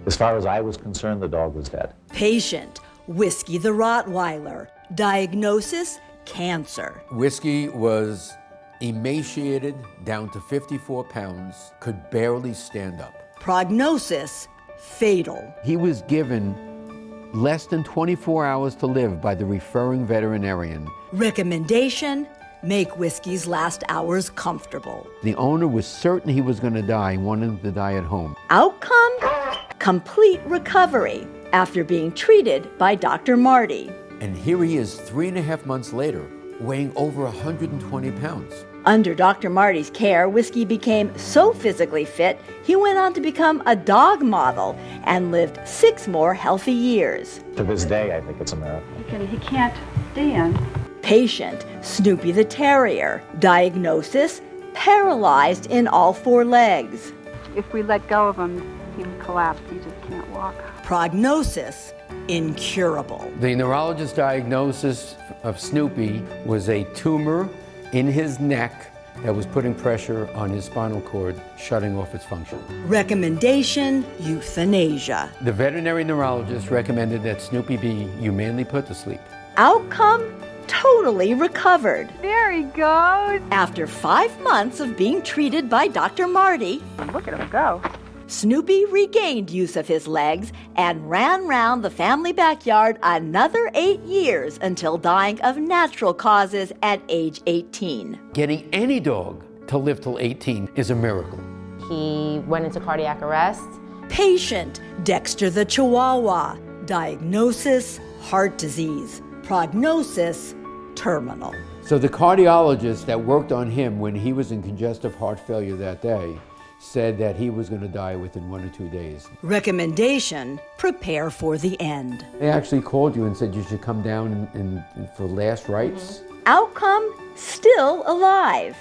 As far as I was concerned, the dog was dead. Patient, Whiskey the Rottweiler. Diagnosis, cancer. Whiskey was emaciated, down to 54 pounds, could barely stand up. Prognosis, fatal. He was given less than 24 hours to live by the referring veterinarian. Recommendation, make Whiskey's last hours comfortable. The owner was certain he was going to die and wanted him to die at home. Outcome, complete recovery after being treated by Dr. Marty. And here he is 3.5 months later, weighing over 120 pounds. Under Dr. Marty's care, Whiskey became so physically fit, he went on to become a dog model and lived 6 more healthy years. To this day, I think it's a miracle. He can't stand. Patient, Snoopy the Terrier. Diagnosis, paralyzed in all 4 legs. If we let go of him, he would collapse. He just can't walk. Prognosis, incurable. The neurologist's diagnosis of Snoopy was a tumor in his neck that was putting pressure on his spinal cord, shutting off its function. Recommendation, euthanasia. The veterinary neurologist recommended that Snoopy be humanely put to sleep. Outcome, totally recovered. There he goes. After 5 months of being treated by Dr. Marty, Look at him go. Snoopy regained use of his legs and ran round the family backyard another 8 years until dying of natural causes at age 18. Getting any dog to live till 18 is a miracle. He went into cardiac arrest. Patient, Dexter the Chihuahua. Diagnosis, heart disease. Prognosis, terminal. So the cardiologist that worked on him when he was in congestive heart failure that day said that he was going to die within 1 or 2 days. Recommendation, prepare for the end. They actually called you and said you should come down for last rites. Outcome, still alive.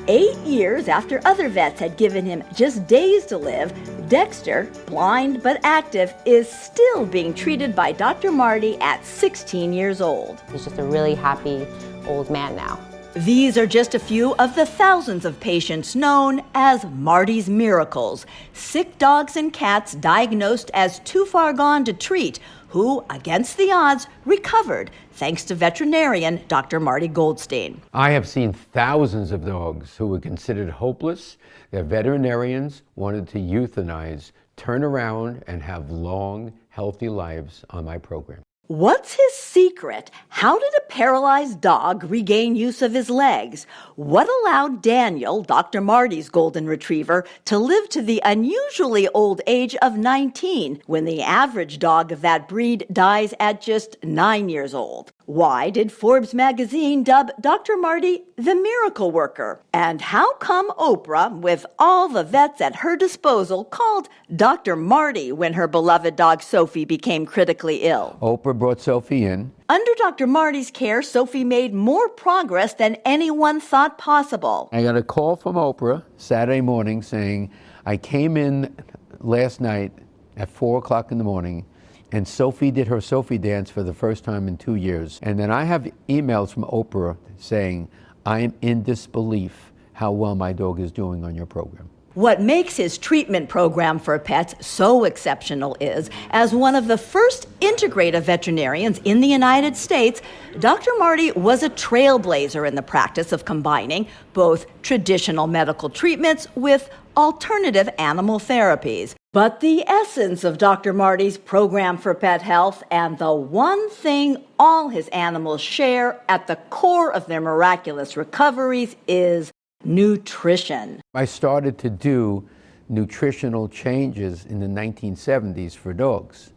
8 years after other vets had given him just days to live, Dexter, blind but active, is still being treated by Dr. Marty at 16 years old. He's just a really happy old man now. These are just a few of the thousands of patients known as Marty's miracles, sick dogs and cats diagnosed as too far gone to treat, who, against the odds, recovered thanks to veterinarian Dr. Marty Goldstein. I have seen thousands of dogs who were considered hopeless that veterinarians wanted to euthanize, turn around and have long, healthy lives on my program. What's his secret? How did a paralyzed dog regain use of his legs? What allowed Daniel, Dr. Marty's golden retriever, to live to the unusually old age of 19, when the average dog of that breed dies at just 9 years old? Why did Forbes magazine dub Dr. Marty the miracle worker? And how come Oprah, with all the vets at her disposal, called Dr. Marty when her beloved dog Sophie became critically ill? Oprah brought Sophie in. Under Dr. Marty's care, Sophie made more progress than anyone thought possible. I got a call from Oprah Saturday morning saying, I came in last night at 4 o'clock in the morning and Sophie did her Sophie dance for the first time in 2 years. And then I have emails from Oprah saying, I am in disbelief how well my dog is doing on your program. What makes his treatment program for pets so exceptional is, as one of the first integrative veterinarians in the United States, Dr. Marty was a trailblazer in the practice of combining both traditional medical treatments with alternative animal therapies. But the essence of Dr. Marty's program for pet health, and the one thing all his animals share at the core of their miraculous recoveries, is nutrition. I started to do nutritional changes in the 1970s for dogs.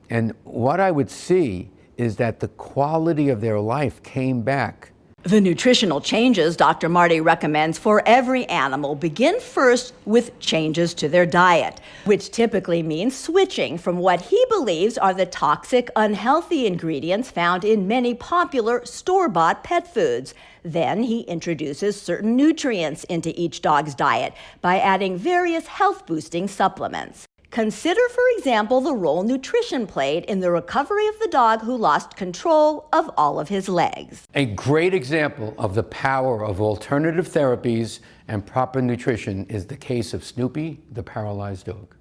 And what I would see is that the quality of their life came back. The nutritional changes Dr. Marty recommends for every animal begin first with changes to their diet, which typically means switching from what he believes are the toxic, unhealthy ingredients found in many popular store-bought pet foods. Then he introduces certain nutrients into each dog's diet by adding various health-boosting supplements. Consider, for example, the role nutrition played in the recovery of the dog who lost control of all of his legs. A great example of the power of alternative therapies and proper nutrition is the case of Snoopy, the paralyzed dog.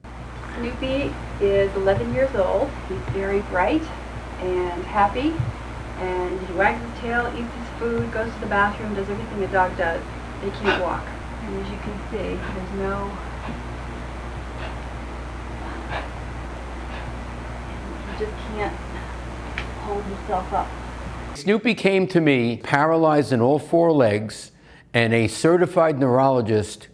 Snoopy is 11 years old. He's very bright and happy, and he wags his tail, eats his food, goes to the bathroom, does everything a dog does. They can't walk. And as you can see, there's no... He just can't hold himself up. Snoopy came to me paralyzed in all four legs, and a certified neurologist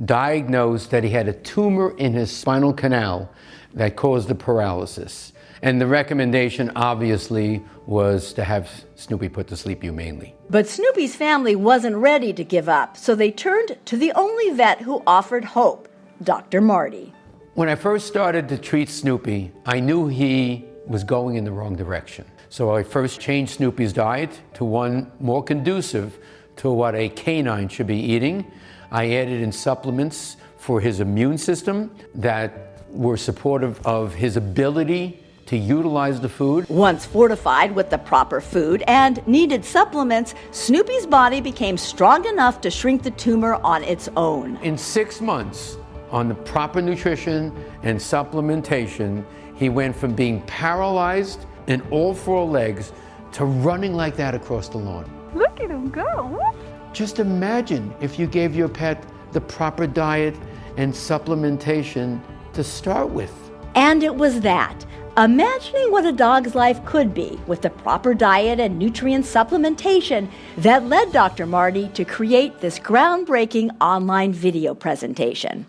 diagnosed that he had a tumor in his spinal canal that caused the paralysis. And the recommendation, obviously, was to have Snoopy put to sleep humanely. But Snoopy's family wasn't ready to give up, so they turned to the only vet who offered hope, Dr. Marty. When I first started to treat Snoopy, I knew he was going in the wrong direction. So I first changed Snoopy's diet to one more conducive to what a canine should be eating. I added in supplements for his immune system that were supportive of his ability to utilize the food. Once fortified with the proper food and needed supplements, Snoopy's body became strong enough to shrink the tumor on its own. In 6 months, on the proper nutrition and supplementation, he went from being paralyzed in all four legs to running like that across the lawn. Look at him go! Just imagine if you gave your pet the proper diet and supplementation to start with. And it was that, imagining what a dog's life could be with the proper diet and nutrient supplementation, that led Dr. Marty to create this groundbreaking online video presentation.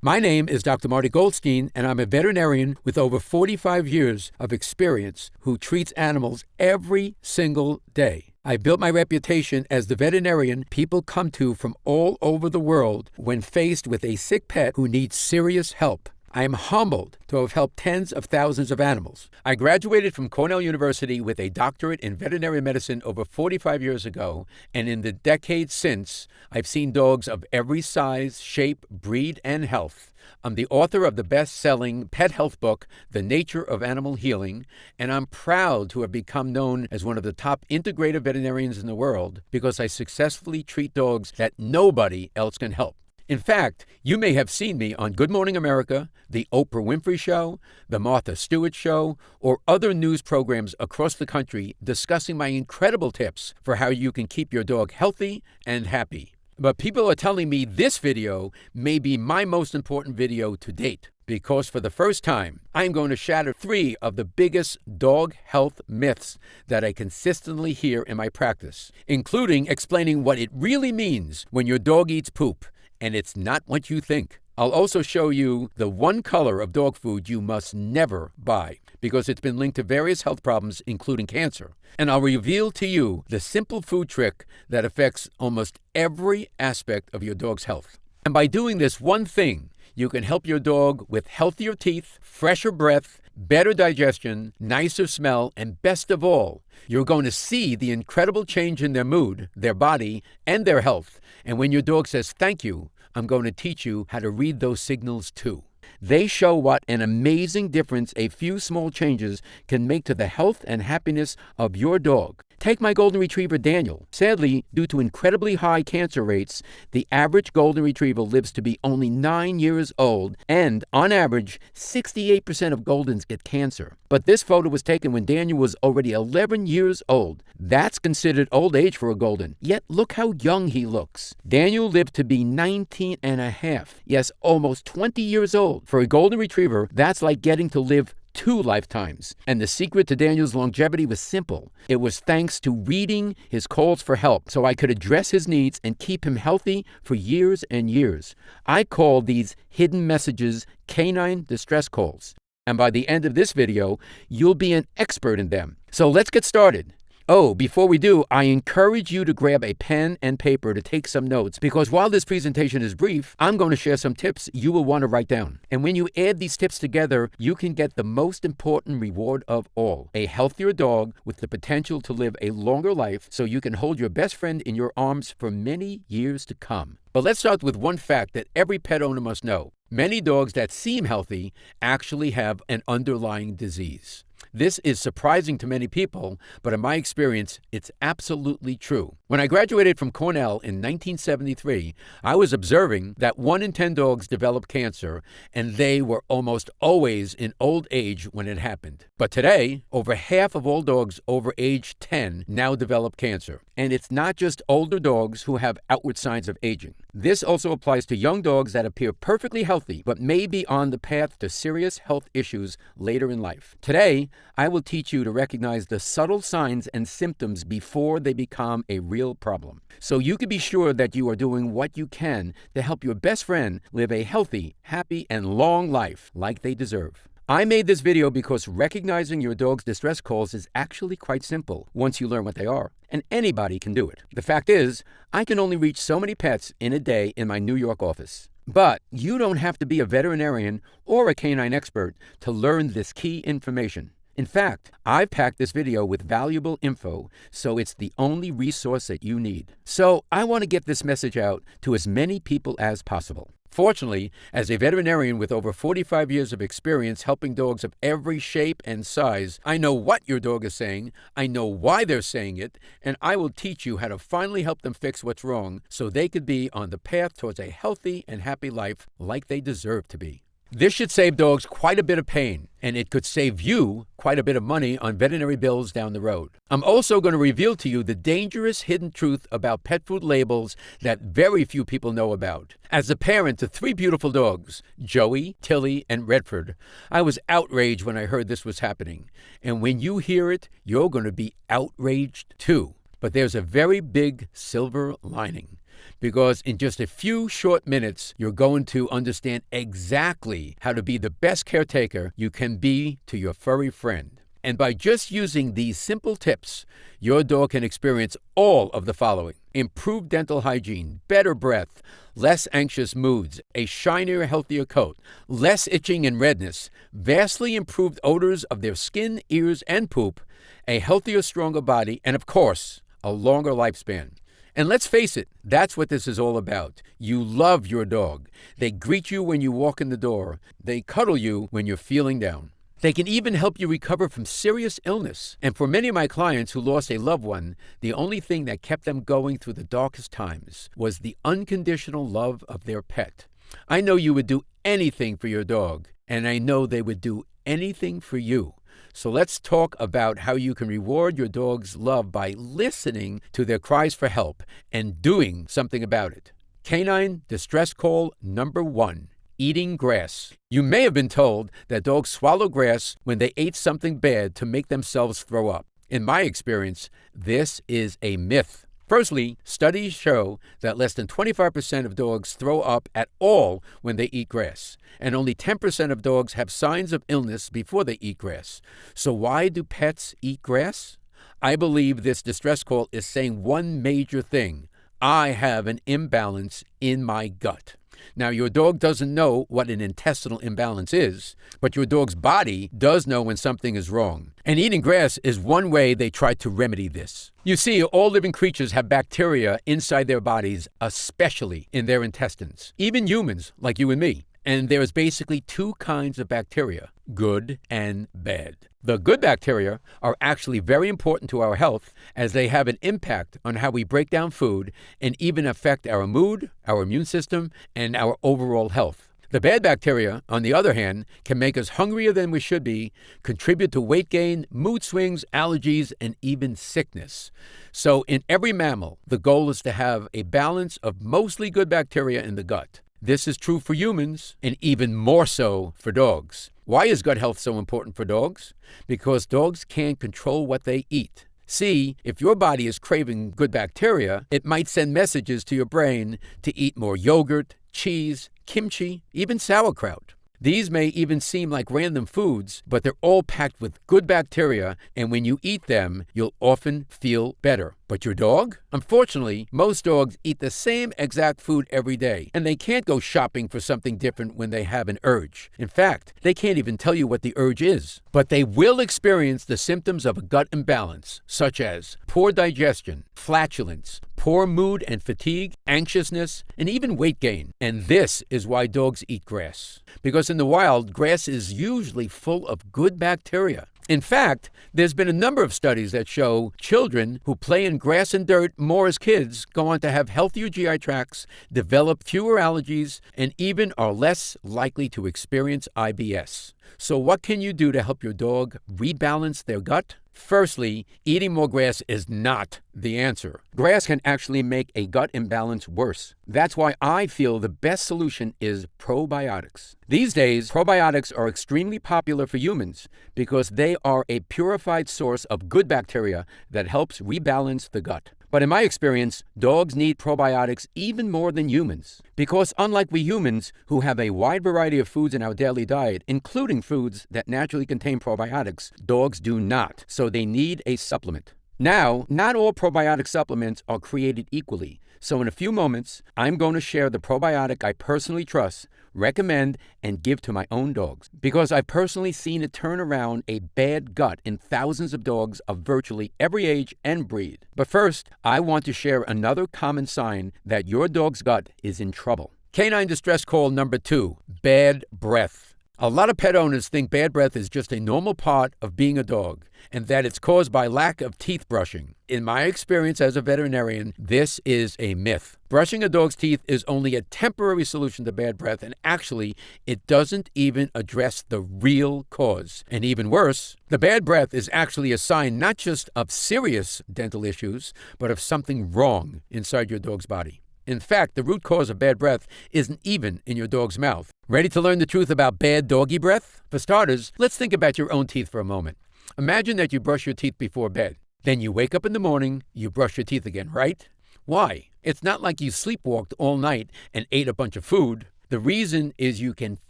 My name is Dr. Marty Goldstein, and I'm a veterinarian with over 45 years of experience who treats animals every single day. I built my reputation as the veterinarian people come to from all over the world when faced with a sick pet who needs serious help. I am humbled to have helped tens of thousands of animals. I graduated from Cornell University with a doctorate in veterinary medicine over 45 years ago, and in the decades since, I've seen dogs of every size, shape, breed, and health. I'm the author of the best-selling pet health book, The Nature of Animal Healing, and I'm proud to have become known as one of the top integrative veterinarians in the world because I successfully treat dogs that nobody else can help. In fact, you may have seen me on Good Morning America, The Oprah Winfrey Show, The Martha Stewart Show, or other news programs across the country discussing my incredible tips for how you can keep your dog healthy and happy. But people are telling me this video may be my most important video to date, because for the first time, I'm going to shatter 3 of the biggest dog health myths that I consistently hear in my practice, including explaining what it really means when your dog eats poop. And it's not what you think. I'll also show you the one color of dog food you must never buy because it's been linked to various health problems, including cancer. And I'll reveal to you the simple food trick that affects almost every aspect of your dog's health. And by doing this one thing, you can help your dog with healthier teeth, fresher breath, better digestion, nicer smell, and best of all, you're going to see the incredible change in their mood, their body, and their health. And when your dog says thank you, I'm going to teach you how to read those signals too. They show what an amazing difference a few small changes can make to the health and happiness of your dog. Take my golden retriever, Daniel. Sadly, due to incredibly high cancer rates, the average golden retriever lives to be only 9 years old, and on average, 68% of Goldens get cancer. But this photo was taken when Daniel was already 11 years old. That's considered old age for a Golden, yet look how young he looks. Daniel lived to be 19 and a half. Yes, almost 20 years old. For a Golden Retriever, that's like getting to live 2 lifetimes. And the secret to Daniel's longevity was simple. It was thanks to reading his calls for help so I could address his needs and keep him healthy for years and years. I call these hidden messages canine distress calls. And by the end of this video, you'll be an expert in them. So let's get started. Oh, before we do, I encourage you to grab a pen and paper to take some notes because while this presentation is brief, I'm going to share some tips you will want to write down. And when you add these tips together, you can get the most important reward of all, a healthier dog with the potential to live a longer life so you can hold your best friend in your arms for many years to come. But let's start with one fact that every pet owner must know. Many dogs that seem healthy actually have an underlying disease. This is surprising to many people, but in my experience, it's absolutely true. When I graduated from Cornell in 1973, I was observing that 1 in 10 dogs develop cancer, and they were almost always in old age when it happened. But today, over half of all dogs over age 10 now develop cancer. And it's not just older dogs who have outward signs of aging. This also applies to young dogs that appear perfectly healthy, but may be on the path to serious health issues later in life. Today, I will teach you to recognize the subtle signs and symptoms before they become a real problem, so you can be sure that you are doing what you can to help your best friend live a healthy, happy, and long life like they deserve. I made this video because recognizing your dog's distress calls is actually quite simple once you learn what they are, and anybody can do it. The fact is, I can only reach so many pets in a day in my New York office. But you don't have to be a veterinarian or a canine expert to learn this key information. In fact, I've packed this video with valuable info, so it's the only resource that you need. So I want to get this message out to as many people as possible. Fortunately, as a veterinarian with over 45 years of experience helping dogs of every shape and size, I know what your dog is saying, I know why they're saying it, and I will teach you how to finally help them fix what's wrong so they could be on the path towards a healthy and happy life like they deserve to be. This should save dogs quite a bit of pain, and it could save you quite a bit of money on veterinary bills down the road. I'm also going to reveal to you the dangerous hidden truth about pet food labels that very few people know about. As a parent to 3 beautiful dogs, Joey, Tilly, and Redford, I was outraged when I heard this was happening. And when you hear it, you're going to be outraged too. But there's a very big silver lining. Because in just a few short minutes, you're going to understand exactly how to be the best caretaker you can be to your furry friend. And by just using these simple tips, your dog can experience all of the following: improved dental hygiene, better breath, less anxious moods, a shinier, healthier coat, less itching and redness, vastly improved odors of their skin, ears, and poop, a healthier, stronger body, and of course, a longer lifespan. And let's face it, that's what this is all about. You love your dog. They greet you when you walk in the door. They cuddle you when you're feeling down. They can even help you recover from serious illness. And for many of my clients who lost a loved one, the only thing that kept them going through the darkest times was the unconditional love of their pet. I know you would do anything for your dog, and I know they would do anything for you. So let's talk about how you can reward your dog's love by listening to their cries for help and doing something about it. Canine distress call number 1, eating grass. You may have been told that dogs swallow grass when they ate something bad to make themselves throw up. In my experience, this is a myth. Firstly, studies show that less than 25% of dogs throw up at all when they eat grass, and only 10% of dogs have signs of illness before they eat grass. So why do pets eat grass? I believe this distress call is saying one major thing: I have an imbalance in my gut. Now, your dog doesn't know what an intestinal imbalance is, but your dog's body does know when something is wrong. And eating grass is one way they try to remedy this. You see, all living creatures have bacteria inside their bodies, especially in their intestines. Even humans, like you and me. And there is basically 2 kinds of bacteria, good and bad. The good bacteria are actually very important to our health, as they have an impact on how we break down food and even affect our mood, our immune system, and our overall health. The bad bacteria, on the other hand, can make us hungrier than we should be, contribute to weight gain, mood swings, allergies, and even sickness. So in every mammal, the goal is to have a balance of mostly good bacteria in the gut. This is true for humans, and even more so for dogs. Why is gut health so important for dogs? Because dogs can't control what they eat. See, if your body is craving good bacteria, it might send messages to your brain to eat more yogurt, cheese, kimchi, even sauerkraut. These may even seem like random foods, but they're all packed with good bacteria, and when you eat them, you'll often feel better. But your dog? Unfortunately, most dogs eat the same exact food every day, and they can't go shopping for something different when they have an urge. In fact, they can't even tell you what the urge is. But they will experience the symptoms of a gut imbalance, such as poor digestion, flatulence, poor mood and fatigue, anxiousness, and even weight gain. And this is why dogs eat grass. Because in the wild, grass is usually full of good bacteria. In fact, there's been a number of studies that show children who play in grass and dirt more as kids go on to have healthier GI tracts, develop fewer allergies, and even are less likely to experience IBS. So what can you do to help your dog rebalance their gut? Firstly, eating more grass is not the answer. Grass can actually make a gut imbalance worse. That's why I feel the best solution is probiotics. These days, probiotics are extremely popular for humans because they are a purified source of good bacteria that helps rebalance the gut. But in my experience, dogs need probiotics even more than humans. Because unlike we humans, who have a wide variety of foods in our daily diet, including foods that naturally contain probiotics, dogs do not. So they need a supplement. Now, not all probiotic supplements are created equally. So in a few moments, I'm going to share the probiotic I personally trust, recommend, and give to my own dogs. Because I've personally seen it turn around a bad gut in thousands of dogs of virtually every age and breed. But first, I want to share another common sign that your dog's gut is in trouble. Canine distress call number 2, bad breath. A lot of pet owners think bad breath is just a normal part of being a dog and that it's caused by lack of teeth brushing. In my experience as a veterinarian, this is a myth. Brushing a dog's teeth is only a temporary solution to bad breath, and actually, it doesn't even address the real cause. And even worse, the bad breath is actually a sign not just of serious dental issues, but of something wrong inside your dog's body. In fact, the root cause of bad breath isn't even in your dog's mouth. Ready to learn the truth about bad doggy breath? For starters, let's think about your own teeth for a moment. Imagine that you brush your teeth before bed. Then you wake up in the morning, you brush your teeth again, right? Why? It's not like you sleepwalked all night and ate a bunch of food. The reason is you can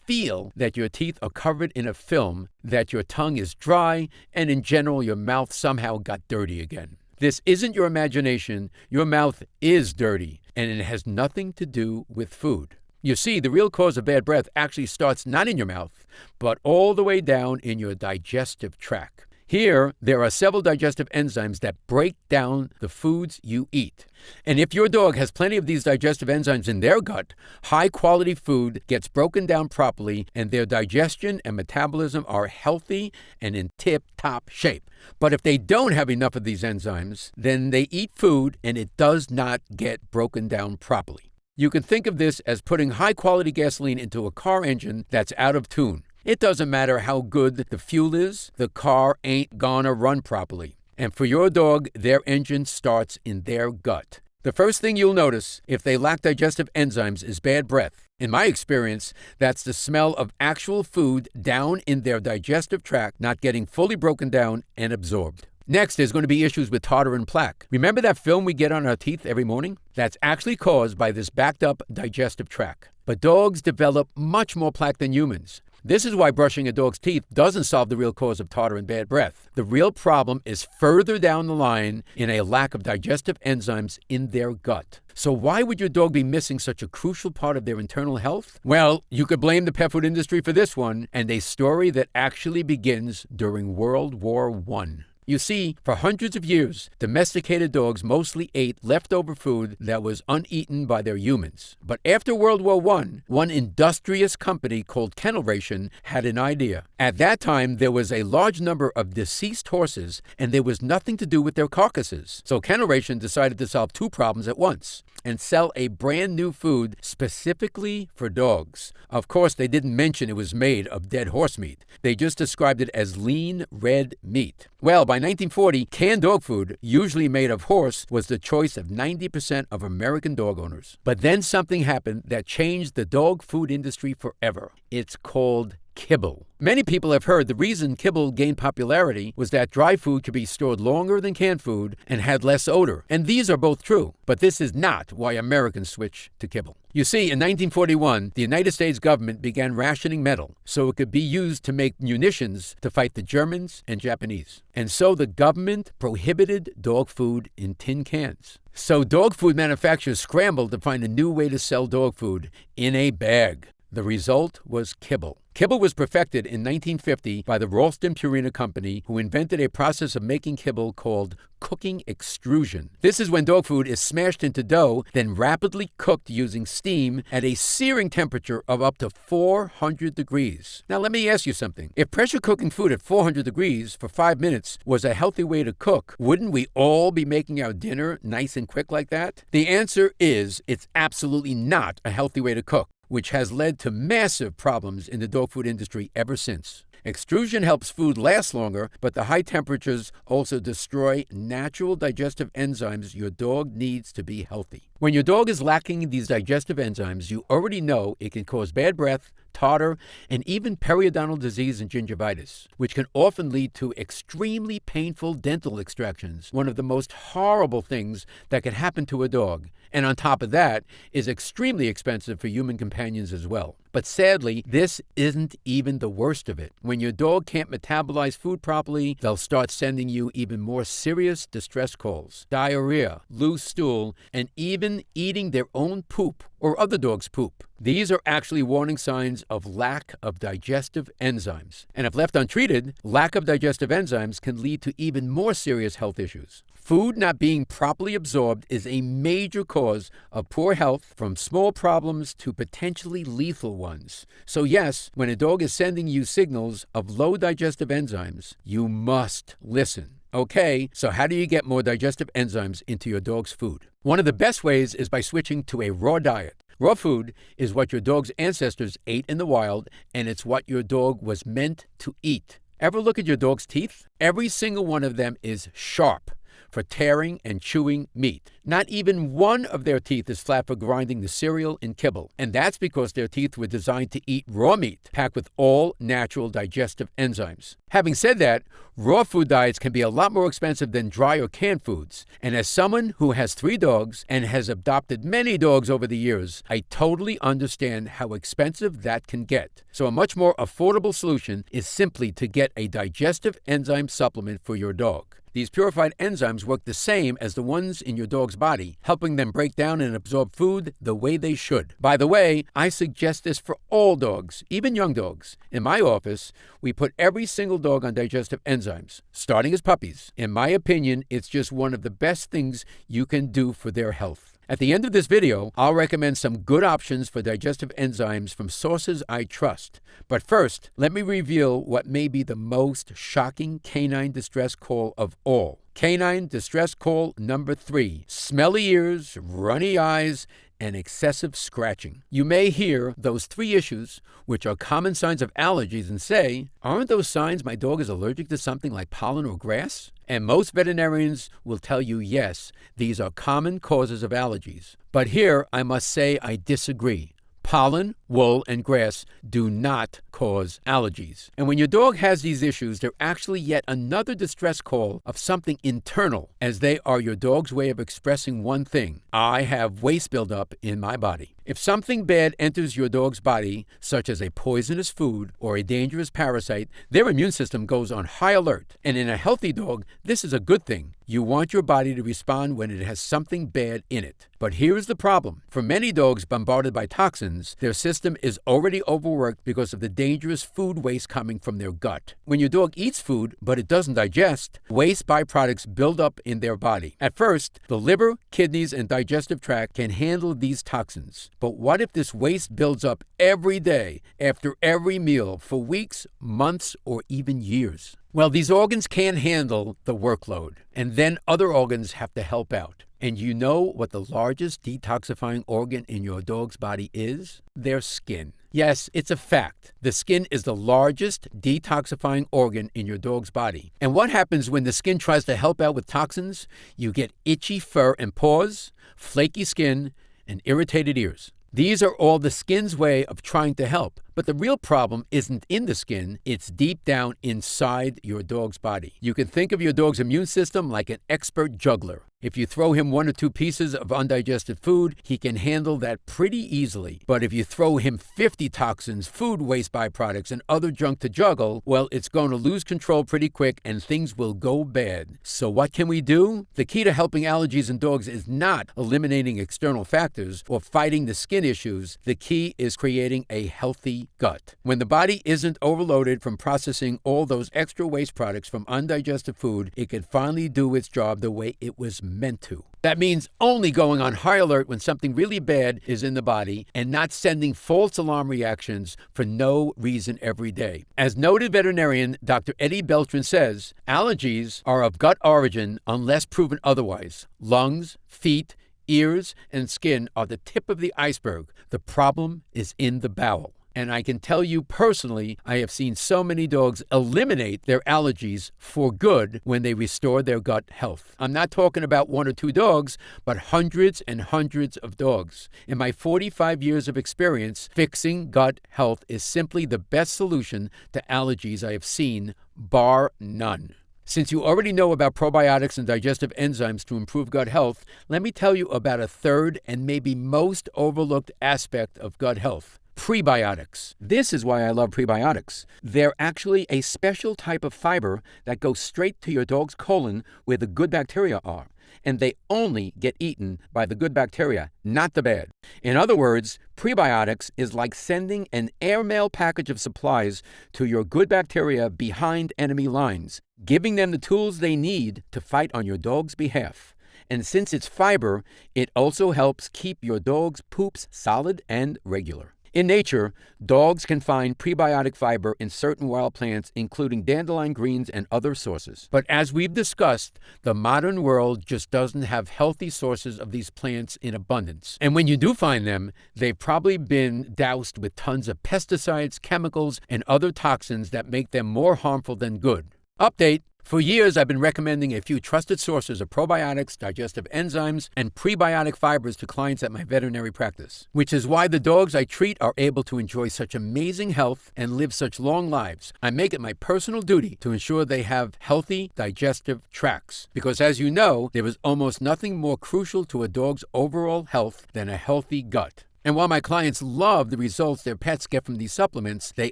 feel that your teeth are covered in a film, that your tongue is dry, and in general, your mouth somehow got dirty again. This isn't your imagination. Your mouth is dirty, and it has nothing to do with food. You see, the real cause of bad breath actually starts not in your mouth, but all the way down in your digestive tract. Here, there are several digestive enzymes that break down the foods you eat. And if your dog has plenty of these digestive enzymes in their gut, high-quality food gets broken down properly, and their digestion and metabolism are healthy and in tip-top shape. But if they don't have enough of these enzymes, then they eat food and it does not get broken down properly. You can think of this as putting high-quality gasoline into a car engine that's out of tune. It doesn't matter how good the fuel is, the car ain't gonna run properly. And for your dog, their engine starts in their gut. The first thing you'll notice if they lack digestive enzymes is bad breath. In my experience, that's the smell of actual food down in their digestive tract not getting fully broken down and absorbed. Next, there's going to be issues with tartar and plaque. Remember that film we get on our teeth every morning? That's actually caused by this backed up digestive tract. But dogs develop much more plaque than humans. This is why brushing a dog's teeth doesn't solve the real cause of tartar and bad breath. The real problem is further down the line in a lack of digestive enzymes in their gut. So why would your dog be missing such a crucial part of their internal health? Well, you could blame the pet food industry for this one, and a story that actually begins during World War I. You see, for hundreds of years, domesticated dogs mostly ate leftover food that was uneaten by their humans. But after World War I, one industrious company called Kennel Ration had an idea. At that time, there was a large number of deceased horses, and there was nothing to do with their carcasses. So Kennel Ration decided to solve two problems at once and sell a brand new food specifically for dogs. Of course, they didn't mention it was made of dead horse meat. They just described it as lean red meat. Well, by 1940, canned dog food, usually made of horse, was the choice of 90% of American dog owners. But then something happened that changed the dog food industry forever. It's called kibble. Many people have heard the reason kibble gained popularity was that dry food could be stored longer than canned food and had less odor. And these are both true, but this is not why Americans switched to kibble. You see, in 1941, the United States government began rationing metal so it could be used to make munitions to fight the Germans and Japanese. And so the government prohibited dog food in tin cans. So dog food manufacturers scrambled to find a new way to sell dog food in a bag. The result was kibble. Kibble was perfected in 1950 by the Ralston Purina Company, who invented a process of making kibble called cooking extrusion. This is when dog food is smashed into dough, then rapidly cooked using steam at a searing temperature of up to 400 degrees. Now let me ask you something. If pressure cooking food at 400 degrees for 5 minutes was a healthy way to cook, wouldn't we all be making our dinner nice and quick like that? The answer is it's absolutely not a healthy way to cook, which has led to massive problems in the dog food industry ever since. Extrusion helps food last longer, but the high temperatures also destroy natural digestive enzymes your dog needs to be healthy. When your dog is lacking these digestive enzymes, you already know it can cause bad breath, tartar, and even periodontal disease and gingivitis, which can often lead to extremely painful dental extractions, one of the most horrible things that can happen to a dog. And on top of that, is extremely expensive for human companions as well. But sadly, this isn't even the worst of it. When your dog can't metabolize food properly, they'll start sending you even more serious distress calls, diarrhea, loose stool, and even eating their own poop or other dogs' poop. These are actually warning signs of lack of digestive enzymes. And if left untreated, lack of digestive enzymes can lead to even more serious health issues. Food not being properly absorbed is a major cause of poor health, from small problems to potentially lethal ones. So yes, when a dog is sending you signals of low digestive enzymes, you must listen. Okay, so how do you get more digestive enzymes into your dog's food? One of the best ways is by switching to a raw diet. Raw food is what your dog's ancestors ate in the wild, and it's what your dog was meant to eat. Ever look at your dog's teeth? Every single one of them is sharp for tearing and chewing meat. Not even one of their teeth is flat for grinding the cereal and kibble. And that's because their teeth were designed to eat raw meat, packed with all natural digestive enzymes. Having said that, raw food diets can be a lot more expensive than dry or canned foods. And as someone who has 3 dogs and has adopted many dogs over the years, I totally understand how expensive that can get. So a much more affordable solution is simply to get a digestive enzyme supplement for your dog. These purified enzymes work the same as the ones in your dog's body, helping them break down and absorb food the way they should. By the way, I suggest this for all dogs, even young dogs. In my office, we put every single dog on digestive enzymes, starting as puppies. In my opinion, it's just one of the best things you can do for their health. At the end of this video, I'll recommend some good options for digestive enzymes from sources I trust. But first, let me reveal what may be the most shocking canine distress call of all. Canine distress call number 3, smelly ears, runny eyes, and excessive scratching. You may hear those 3 issues, which are common signs of allergies, and say, aren't those signs my dog is allergic to something like pollen or grass? And most veterinarians will tell you yes, these are common causes of allergies. But here I must say I disagree. Pollen, wool, and grass do not cause allergies. And when your dog has these issues, they're actually yet another distress call of something internal, as they are your dog's way of expressing one thing: I have waste buildup in my body. If something bad enters your dog's body, such as a poisonous food or a dangerous parasite, their immune system goes on high alert. And in a healthy dog, this is a good thing. You want your body to respond when it has something bad in it. But here's the problem. For many dogs bombarded by toxins, their system is already overworked because of the dangerous food waste coming from their gut. When your dog eats food, but it doesn't digest, waste byproducts build up in their body. At first, the liver, kidneys, and digestive tract can handle these toxins. But what if this waste builds up every day, after every meal, for weeks, months, or even years? Well, these organs can't handle the workload, and then other organs have to help out. And you know what the largest detoxifying organ in your dog's body is? Their skin. Yes, it's a fact. The skin is the largest detoxifying organ in your dog's body. And what happens when the skin tries to help out with toxins? You get itchy fur and paws, flaky skin, and irritated ears. These are all the skin's way of trying to help, But the real problem isn't in the skin, it's deep down inside your dog's body. You can think of your dog's immune system like an expert juggler. If you throw him 1 or 2 pieces of undigested food, he can handle that pretty easily. But if you throw him 50 toxins, food waste byproducts, and other junk to juggle, well, it's going to lose control pretty quick and things will go bad. So what can we do? The key to helping allergies in dogs is not eliminating external factors or fighting the skin issues. The key is creating a healthy gut. When the body isn't overloaded from processing all those extra waste products from undigested food, it can finally do its job the way it was meant to. That means only going on high alert when something really bad is in the body and not sending false alarm reactions for no reason every day. As noted veterinarian Dr. Eddie Beltran says, allergies are of gut origin unless proven otherwise. Lungs, feet, ears, and skin are the tip of the iceberg. The problem is in the bowel. And I can tell you personally, I have seen so many dogs eliminate their allergies for good when they restore their gut health. I'm not talking about 1 or 2 dogs, but hundreds and hundreds of dogs. In my 45 years of experience, fixing gut health is simply the best solution to allergies I have seen, bar none. Since you already know about probiotics and digestive enzymes to improve gut health, let me tell you about a third and maybe most overlooked aspect of gut health. Prebiotics. This is why I love prebiotics. They're actually a special type of fiber that goes straight to your dog's colon where the good bacteria are. And they only get eaten by the good bacteria, not the bad. In other words, prebiotics is like sending an airmail package of supplies to your good bacteria behind enemy lines, giving them the tools they need to fight on your dog's behalf. And since it's fiber, it also helps keep your dog's poops solid and regular. In nature, dogs can find prebiotic fiber in certain wild plants, including dandelion greens and other sources. But as we've discussed, the modern world just doesn't have healthy sources of these plants in abundance. And when you do find them, they've probably been doused with tons of pesticides, chemicals, and other toxins that make them more harmful than good. Update. For years, I've been recommending a few trusted sources of probiotics, digestive enzymes, and prebiotic fibers to clients at my veterinary practice, which is why the dogs I treat are able to enjoy such amazing health and live such long lives. I make it my personal duty to ensure they have healthy digestive tracts, because as you know, there is almost nothing more crucial to a dog's overall health than a healthy gut. And while my clients love the results their pets get from these supplements, they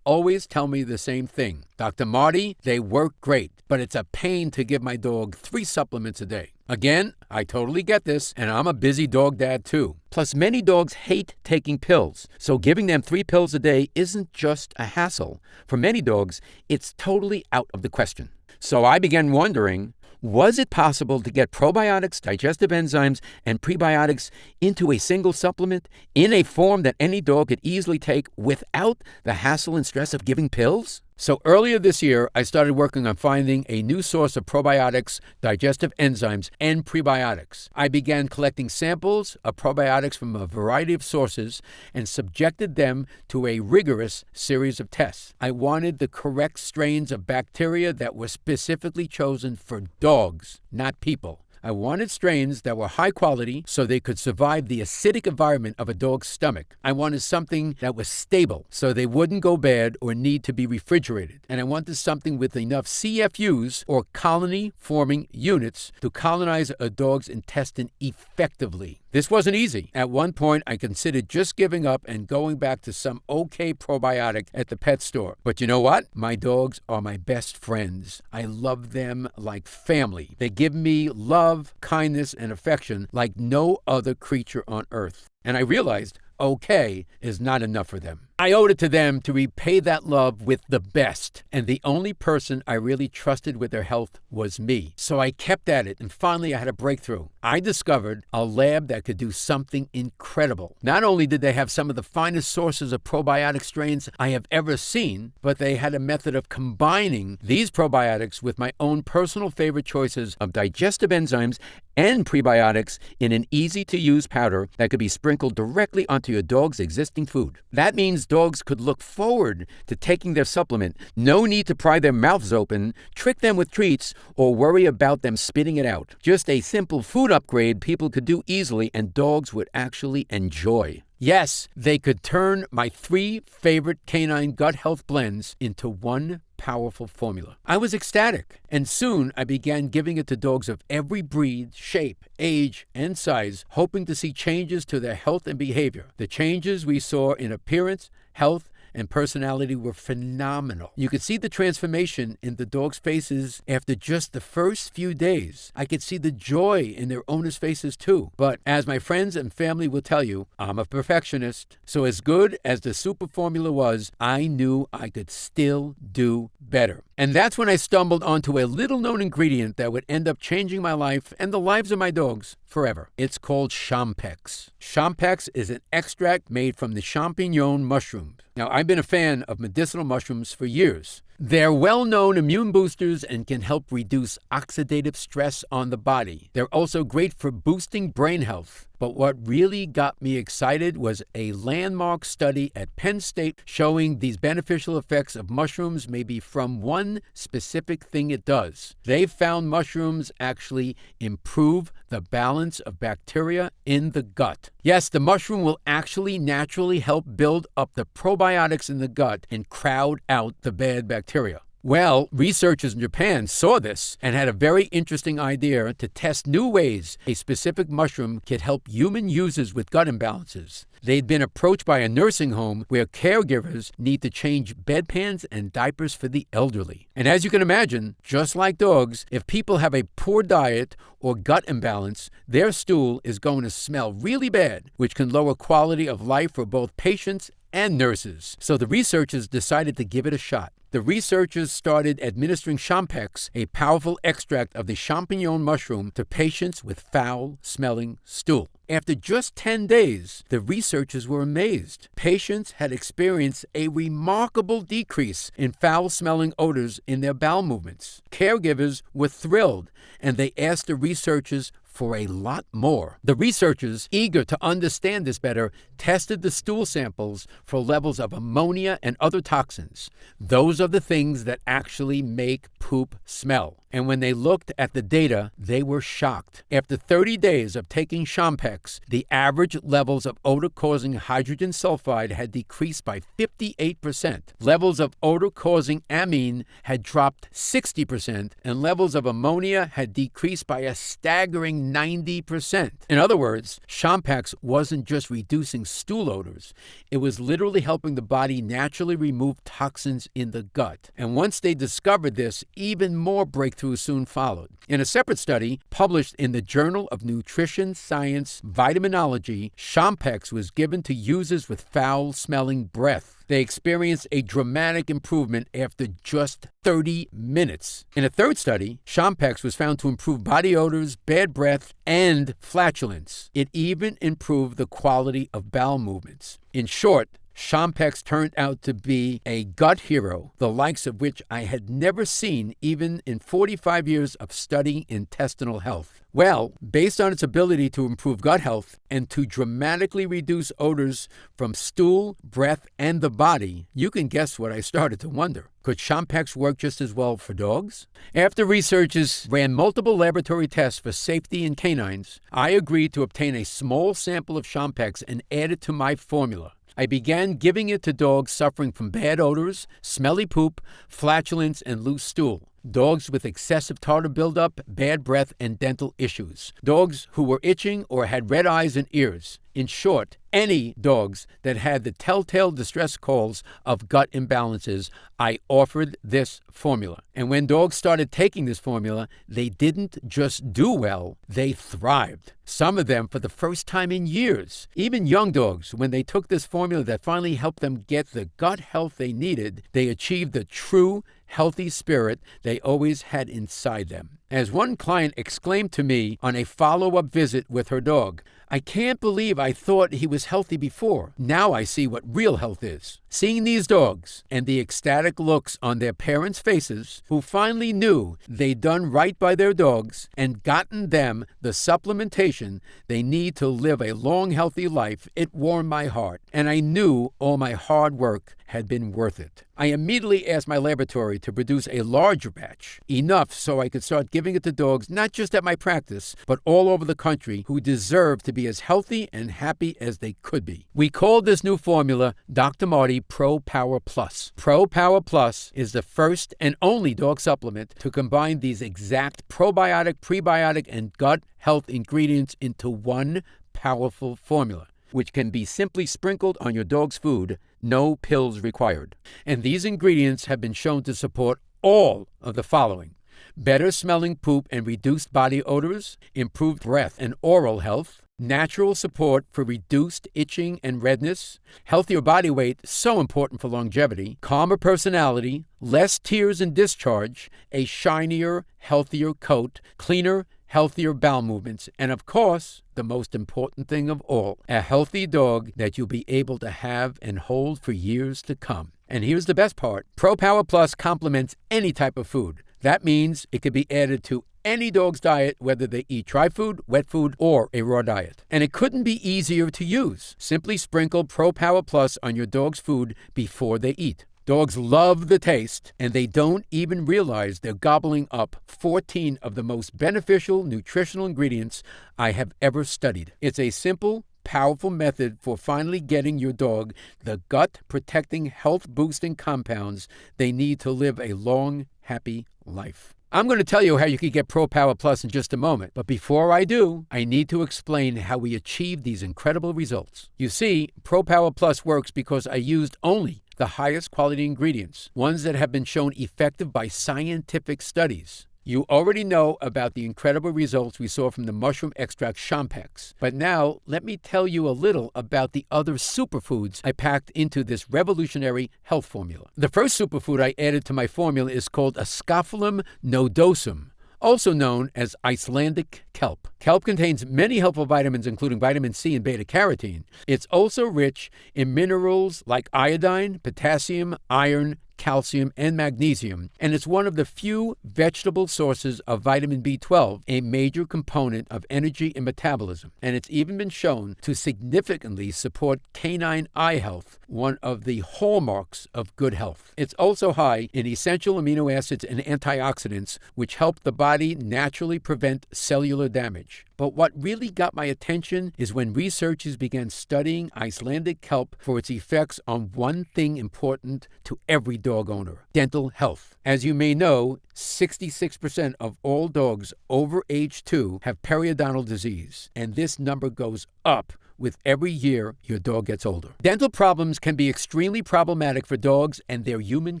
always tell me the same thing. Dr. Marty, they work great, but it's a pain to give my dog 3 supplements a day. Again, I totally get this, and I'm a busy dog dad too. Plus, many dogs hate taking pills, so giving them 3 pills a day isn't just a hassle. For many dogs, it's totally out of the question. So I began wondering, was it possible to get probiotics, digestive enzymes, and prebiotics into a single supplement in a form that any dog could easily take without the hassle and stress of giving pills? So earlier this year, I started working on finding a new source of probiotics, digestive enzymes, and prebiotics. I began collecting samples of probiotics from a variety of sources and subjected them to a rigorous series of tests. I wanted the correct strains of bacteria that were specifically chosen for dogs, not people. I wanted strains that were high quality so they could survive the acidic environment of a dog's stomach. I wanted something that was stable so they wouldn't go bad or need to be refrigerated. And I wanted something with enough CFUs, or colony-forming units, to colonize a dog's intestine effectively. This wasn't easy. At one point, I considered just giving up and going back to some okay probiotic at the pet store. But you know what? My dogs are my best friends. I love them like family. They give me love, kindness, and affection like no other creature on earth. And I realized okay is not enough for them. I owed it to them to repay that love with the best. And the only person I really trusted with their health was me. So I kept at it, and finally I had a breakthrough. I discovered a lab that could do something incredible. Not only did they have some of the finest sources of probiotic strains I have ever seen, but they had a method of combining these probiotics with my own personal favorite choices of digestive enzymes and prebiotics in an easy-to-use powder that could be sprinkled directly onto your dog's existing food. That means dogs could look forward to taking their supplement. No need to pry their mouths open, trick them with treats, or worry about them spitting it out. Just a simple food upgrade people could do easily and dogs would actually enjoy. Yes, they could turn my 3 favorite canine gut health blends into one powerful formula. I was ecstatic, and soon I began giving it to dogs of every breed, shape, age, and size, hoping to see changes to their health and behavior. The changes we saw in appearance, health, and personality were phenomenal. You could see the transformation in the dogs' faces after just the first few days. I could see the joy in their owners' faces too. But as my friends and family will tell you, I'm a perfectionist. So as good as the super formula was, I knew I could still do better. And that's when I stumbled onto a little-known ingredient that would end up changing my life and the lives of my dogs forever. It's called Champex. Champex is an extract made from the champignon mushrooms. Now, I've been a fan of medicinal mushrooms for years. They're well-known immune boosters and can help reduce oxidative stress on the body. They're also great for boosting brain health. But what really got me excited was a landmark study at Penn State showing these beneficial effects of mushrooms may be from one specific thing it does. They found mushrooms actually improve the balance of bacteria in the gut. Yes, the mushroom will actually naturally help build up the probiotics in the gut and crowd out the bad bacteria. Well, researchers in Japan saw this and had a very interesting idea to test new ways a specific mushroom could help human users with gut imbalances. They'd been approached by a nursing home where caregivers need to change bedpans and diapers for the elderly. And as you can imagine, just like dogs, if people have a poor diet or gut imbalance, their stool is going to smell really bad, which can lower quality of life for both patients and nurses. So the researchers decided to give it a shot. The researchers started administering Champex, a powerful extract of the champignon mushroom, to patients with foul-smelling stool. After just 10 days, the researchers were amazed. Patients had experienced a remarkable decrease in foul-smelling odors in their bowel movements. Caregivers were thrilled, and they asked the researchers for a lot more. The researchers, eager to understand this better, tested the stool samples for levels of ammonia and other toxins. Those are the things that actually make poop smell. And when they looked at the data, they were shocked. After 30 days of taking Champex, the average levels of odor-causing hydrogen sulfide had decreased by 58%. Levels of odor-causing amine had dropped 60%, and levels of ammonia had decreased by a staggering 90%. In other words, Champex wasn't just reducing stool odors. It was literally helping the body naturally remove toxins in the gut. And once they discovered this, even more breakthroughs soon followed. In a separate study published in the Journal of Nutrition Science Vitaminology, Champex was given to users with foul-smelling breath. They experienced a dramatic improvement after just 30 minutes. In a third study, Champex was found to improve body odors, bad breath, and flatulence. It even improved the quality of bowel movements. In short, Champex turned out to be a gut hero, the likes of which I had never seen even in 45 years of studying intestinal health. Well, based on its ability to improve gut health and to dramatically reduce odors from stool, breath, and the body, you can guess what I started to wonder. Could Champex work just as well for dogs? After researchers ran multiple laboratory tests for safety in canines, I agreed to obtain a small sample of Champex and add it to my formula. I began giving it to dogs suffering from bad odors, smelly poop, flatulence, and loose stool. Dogs with excessive tartar buildup, bad breath, and dental issues. Dogs who were itching or had red eyes and ears. In short, any dogs that had the telltale distress calls of gut imbalances, I offered this formula. And when dogs started taking this formula, they didn't just do well, they thrived. Some of them for the first time in years. Even young dogs, when they took this formula that finally helped them get the gut health they needed, they achieved the true healthy spirit they always had inside them. As one client exclaimed to me on a follow-up visit with her dog, "I can't believe I thought he was healthy before. Now I see what real health is." Seeing these dogs and the ecstatic looks on their parents' faces, who finally knew they'd done right by their dogs and gotten them the supplementation they need to live a long, healthy life, it warmed my heart, and I knew all my hard work had been worth it. I immediately asked my laboratory to produce a larger batch, enough so I could start giving it to dogs not just at my practice, but all over the country who deserve to be as healthy and happy as they could be. We called this new formula Dr. Marty ProPower Plus. ProPower Plus is the first and only dog supplement to combine these exact probiotic, prebiotic, and gut health ingredients into one powerful formula, which can be simply sprinkled on your dog's food, no pills required. And these ingredients have been shown to support all of the following: better smelling poop and reduced body odors, improved breath and oral health, natural support for reduced itching and redness, healthier body weight, so important for longevity, calmer personality, less tears and discharge, a shinier, healthier coat, cleaner, healthier bowel movements, and of course, the most important thing of all, a healthy dog that you'll be able to have and hold for years to come. And here's the best part: ProPower Plus complements any type of food. That means it can be added to any dog's diet, whether they eat dry food, wet food, or a raw diet. And it couldn't be easier to use. Simply sprinkle ProPower Plus on your dog's food before they eat. Dogs love the taste, and they don't even realize they're gobbling up 14 of the most beneficial nutritional ingredients I have ever studied. It's a simple, powerful method for finally getting your dog the gut-protecting, health-boosting compounds they need to live a long, happy life. I'm going to tell you how you can get ProPower Plus in just a moment, but before I do, I need to explain how we achieved these incredible results. You see, ProPower Plus works because I used only the highest quality ingredients, ones that have been shown effective by scientific studies. You already know about the incredible results we saw from the mushroom extract Champex, but now let me tell you a little about the other superfoods I packed into this revolutionary health formula. The first superfood I added to my formula is called Ascophyllum nodosum, also known as Icelandic kelp. Kelp contains many helpful vitamins, including vitamin C and beta-carotene. It's also rich in minerals like iodine, potassium, iron, calcium, and magnesium, and it's one of the few vegetable sources of vitamin B12, a major component of energy and metabolism. And it's even been shown to significantly support canine eye health, one of the hallmarks of good health. It's also high in essential amino acids and antioxidants, which help the body naturally prevent cellular damage. But what really got my attention is when researchers began studying Icelandic kelp for its effects on one thing important to every dog owner: dental health. As you may know, 66% of all dogs over age 2 have periodontal disease, and this number goes up with every year your dog gets older. Dental problems can be extremely problematic for dogs and their human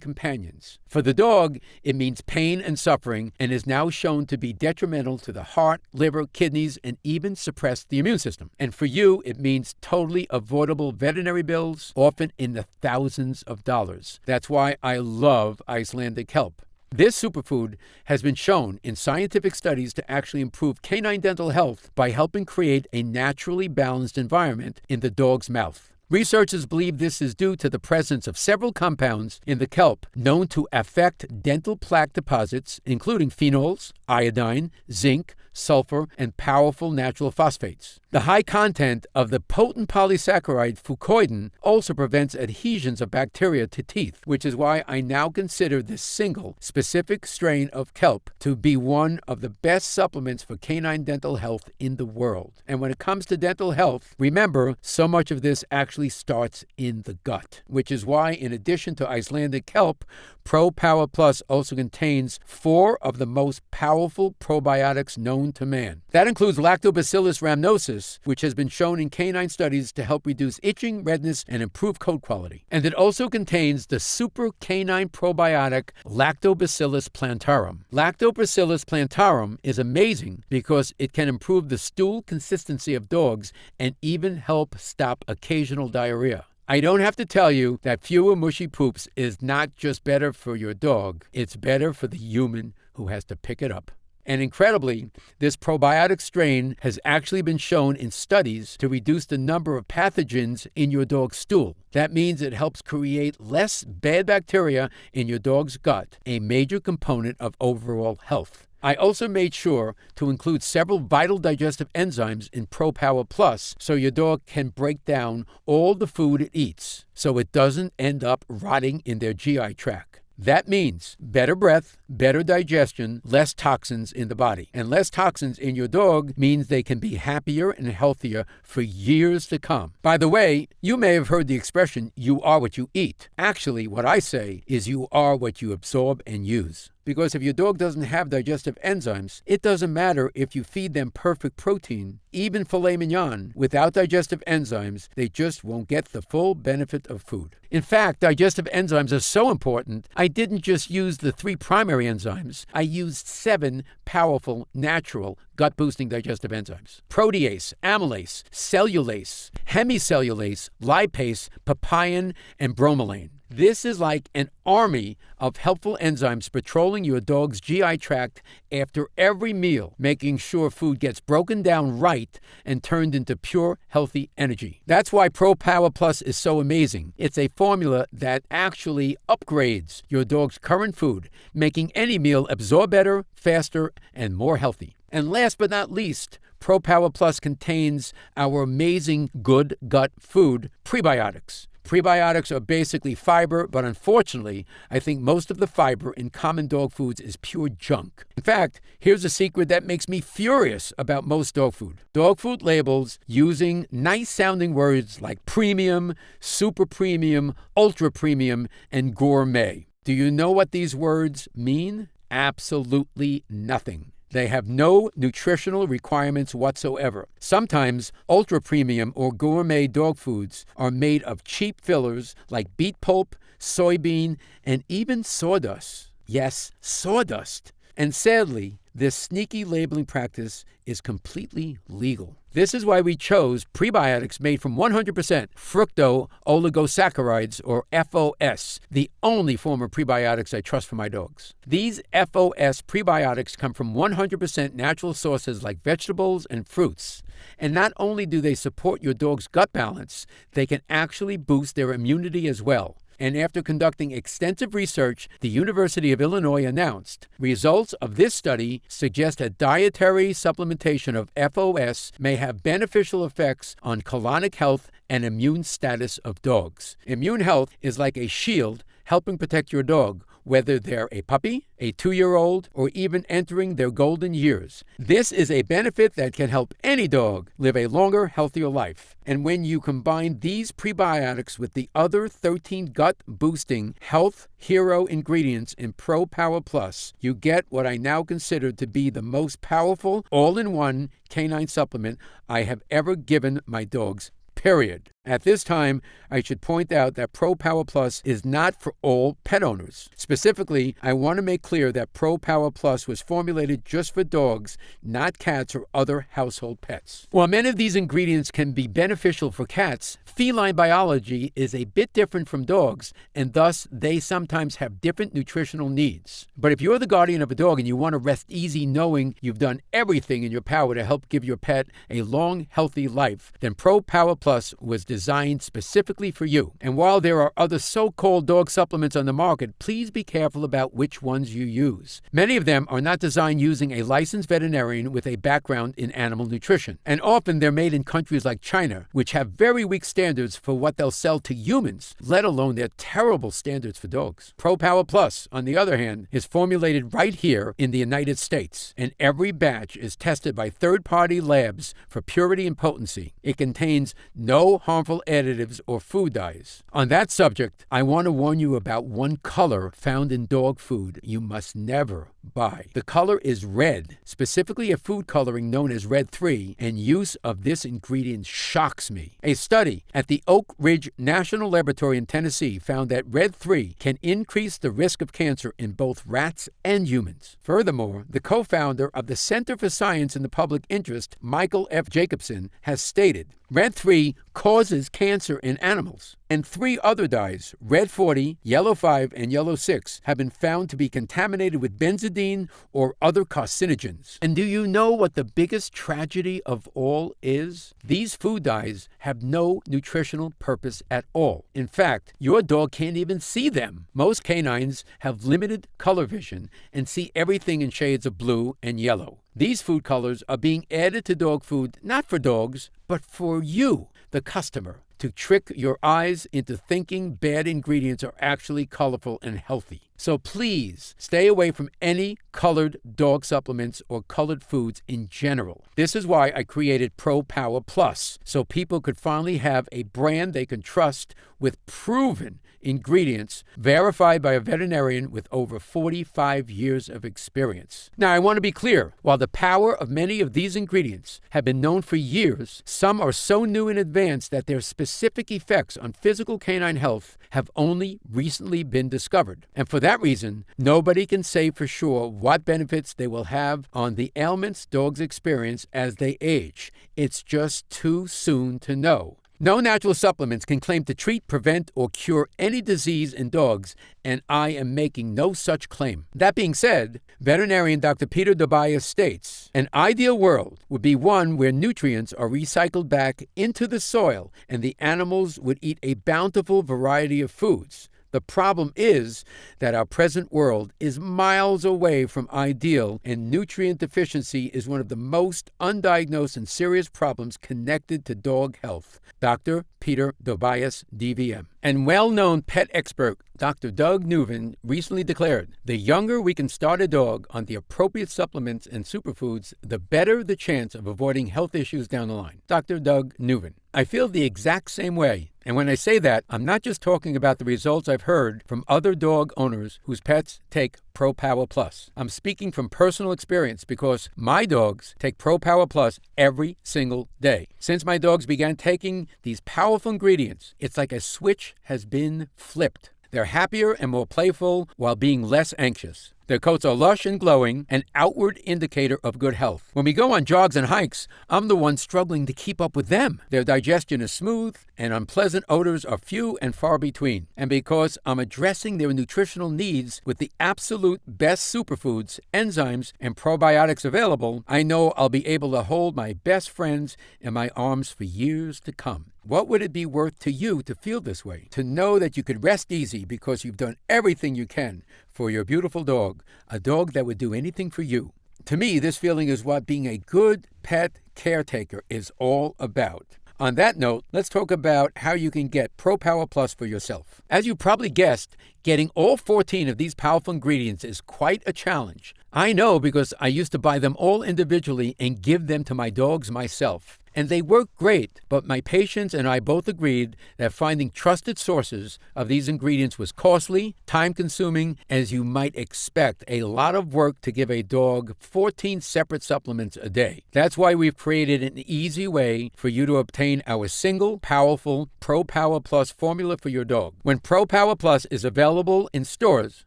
companions. For the dog, it means pain and suffering, and is now shown to be detrimental to the heart, liver, kidneys, and even suppress the immune system. And for you, it means totally avoidable veterinary bills, often in the thousands of dollars. That's why I love Icelandic kelp. This superfood has been shown in scientific studies to actually improve canine dental health by helping create a naturally balanced environment in the dog's mouth. Researchers believe this is due to the presence of several compounds in the kelp known to affect dental plaque deposits, including phenols, iodine, zinc, sulfur, and powerful natural phosphates. The high content of the potent polysaccharide fucoidan also prevents adhesions of bacteria to teeth, which is why I now consider this single, specific strain of kelp to be one of the best supplements for canine dental health in the world. And when it comes to dental health, remember, so much of this actually starts in the gut, which is why, in addition to Icelandic kelp, ProPower Plus also contains 4 of the most powerful probiotics known to man. That includes Lactobacillus rhamnosus, which has been shown in canine studies to help reduce itching, redness, and improve coat quality. And it also contains the super canine probiotic Lactobacillus plantarum. Lactobacillus plantarum is amazing because it can improve the stool consistency of dogs and even help stop occasional diarrhea. I don't have to tell you that fewer mushy poops is not just better for your dog, it's better for the human who has to pick it up. And incredibly, this probiotic strain has actually been shown in studies to reduce the number of pathogens in your dog's stool. That means it helps create less bad bacteria in your dog's gut, a major component of overall health. I also made sure to include several vital digestive enzymes in ProPower Plus so your dog can break down all the food it eats so it doesn't end up rotting in their GI tract. That means better breath, better digestion, less toxins in the body. And less toxins in your dog means they can be happier and healthier for years to come. By the way, you may have heard the expression, you are what you eat. Actually, what I say is you are what you absorb and use. Because if your dog doesn't have digestive enzymes, it doesn't matter if you feed them perfect protein, even filet mignon, without digestive enzymes, they just won't get the full benefit of food. In fact, digestive enzymes are so important, I didn't just use the 3 primary enzymes, I used 7 powerful, natural, gut-boosting digestive enzymes. Protease, amylase, cellulase, hemicellulase, lipase, papain, and bromelain. This is like an army of helpful enzymes patrolling your dog's GI tract after every meal, making sure food gets broken down right and turned into pure, healthy energy. That's why ProPower Plus is so amazing. It's a formula that actually upgrades your dog's current food, making any meal absorb better, faster, and more healthy. And last but not least, ProPower Plus contains our amazing good gut food, prebiotics. Prebiotics are basically fiber, but unfortunately, I think most of the fiber in common dog foods is pure junk. In fact, here's a secret that makes me furious about most dog food. Dog food labels using nice-sounding words like premium, super premium, ultra premium, and gourmet. Do you know what these words mean? Absolutely nothing. They have no nutritional requirements whatsoever. Sometimes ultra-premium or gourmet dog foods are made of cheap fillers like beet pulp, soybean, and even sawdust. Yes, sawdust. And sadly, this sneaky labeling practice is completely legal. This is why we chose prebiotics made from 100% fructo-oligosaccharides, or FOS, the only form of prebiotics I trust for my dogs. These FOS prebiotics come from 100% natural sources like vegetables and fruits. And not only do they support your dog's gut balance, they can actually boost their immunity as well. And after conducting extensive research, the University of Illinois announced results of this study suggest that dietary supplementation of FOS may have beneficial effects on colonic health and immune status of dogs. Immune health is like a shield helping protect your dog, whether they're a puppy, a 2-year-old, or even entering their golden years. This is a benefit that can help any dog live a longer, healthier life. And when you combine these prebiotics with the other 13 gut-boosting health hero ingredients in ProPower Plus, you get what I now consider to be the most powerful all-in-one canine supplement I have ever given my dogs. Period. At this time, I should point out that ProPower Plus is not for all pet owners. Specifically, I want to make clear that ProPower Plus was formulated just for dogs, not cats or other household pets. While many of these ingredients can be beneficial for cats, feline biology is a bit different from dogs, and thus they sometimes have different nutritional needs. But if you're the guardian of a dog and you want to rest easy knowing you've done everything in your power to help give your pet a long, healthy life, then ProPower Plus was designed specifically for you. And while there are other so-called dog supplements on the market, please be careful about which ones you use. Many of them are not designed using a licensed veterinarian with a background in animal nutrition. And often they're made in countries like China, which have very weak standards for what they'll sell to humans, let alone their terrible standards for dogs. ProPower Plus, on the other hand, is formulated right here in the United States, and every batch is tested by third-party labs for purity and potency. It contains no harmful additives or food dyes. On that subject, I want to warn you about one color found in dog food you must never buy. The color is red, specifically a food coloring known as Red 3, and use of this ingredient shocks me. A study at the Oak Ridge National Laboratory in Tennessee found that Red 3 can increase the risk of cancer in both rats and humans. Furthermore, the co-founder of the Center for Science in the Public Interest, Michael F. Jacobson, has stated, Red 3 causes cancer in animals. And 3 other dyes, red 40, yellow 5, and yellow 6, have been found to be contaminated with benzidine or other carcinogens. And do you know what the biggest tragedy of all is? These food dyes have no nutritional purpose at all. In fact, your dog can't even see them. Most canines have limited color vision and see everything in shades of blue and yellow. These food colors are being added to dog food not for dogs, but for you, the customer, to trick your eyes into thinking bad ingredients are actually colorful and healthy. So please stay away from any colored dog supplements or colored foods in general. This is why I created ProPower Plus, so people could finally have a brand they can trust with proven ingredients verified by a veterinarian with over 45 years of experience. Now, I want to be clear. While the power of many of these ingredients have been known for years, some are so new and advanced that their specific effects on physical canine health have only recently been discovered. And for that reason, nobody can say for sure what benefits they will have on the ailments dogs experience as they age. It's just too soon to know. No natural supplements can claim to treat, prevent, or cure any disease in dogs, and I am making no such claim. That being said, veterinarian Dr. Peter Tobias states, an ideal world would be one where nutrients are recycled back into the soil and the animals would eat a bountiful variety of foods. The problem is that our present world is miles away from ideal, and nutrient deficiency is one of the most undiagnosed and serious problems connected to dog health. Dr. Peter Tobias, DVM. And well-known pet expert Dr. Doug Neuven recently declared, the younger we can start a dog on the appropriate supplements and superfoods, the better the chance of avoiding health issues down the line. Dr. Doug Neuven. I feel the exact same way. And when I say that, I'm not just talking about the results I've heard from other dog owners whose pets take ProPower Plus. I'm speaking from personal experience because my dogs take ProPower Plus every single day. Since my dogs began taking these powerful ingredients, it's like a switch has been flipped. They're happier and more playful while being less anxious. Their coats are lush and glowing, an outward indicator of good health. When we go on jogs and hikes, I'm the one struggling to keep up with them. Their digestion is smooth, and unpleasant odors are few and far between. And because I'm addressing their nutritional needs with the absolute best superfoods, enzymes, and probiotics available, I know I'll be able to hold my best friends in my arms for years to come. What would it be worth to you to feel this way? To know that you could rest easy because you've done everything you can for your beautiful dog, a dog that would do anything for you. To me, this feeling is what being a good pet caretaker is all about. On that note, let's talk about how you can get ProPower Plus for yourself. As you probably guessed, getting all 14 of these powerful ingredients is quite a challenge. I know because I used to buy them all individually and give them to my dogs myself. And they work great, but my patients and I both agreed that finding trusted sources of these ingredients was costly, time-consuming, as you might expect, a lot of work to give a dog 14 separate supplements a day. That's why we've created an easy way for you to obtain our single, powerful ProPower Plus formula for your dog. When ProPower Plus is available in stores,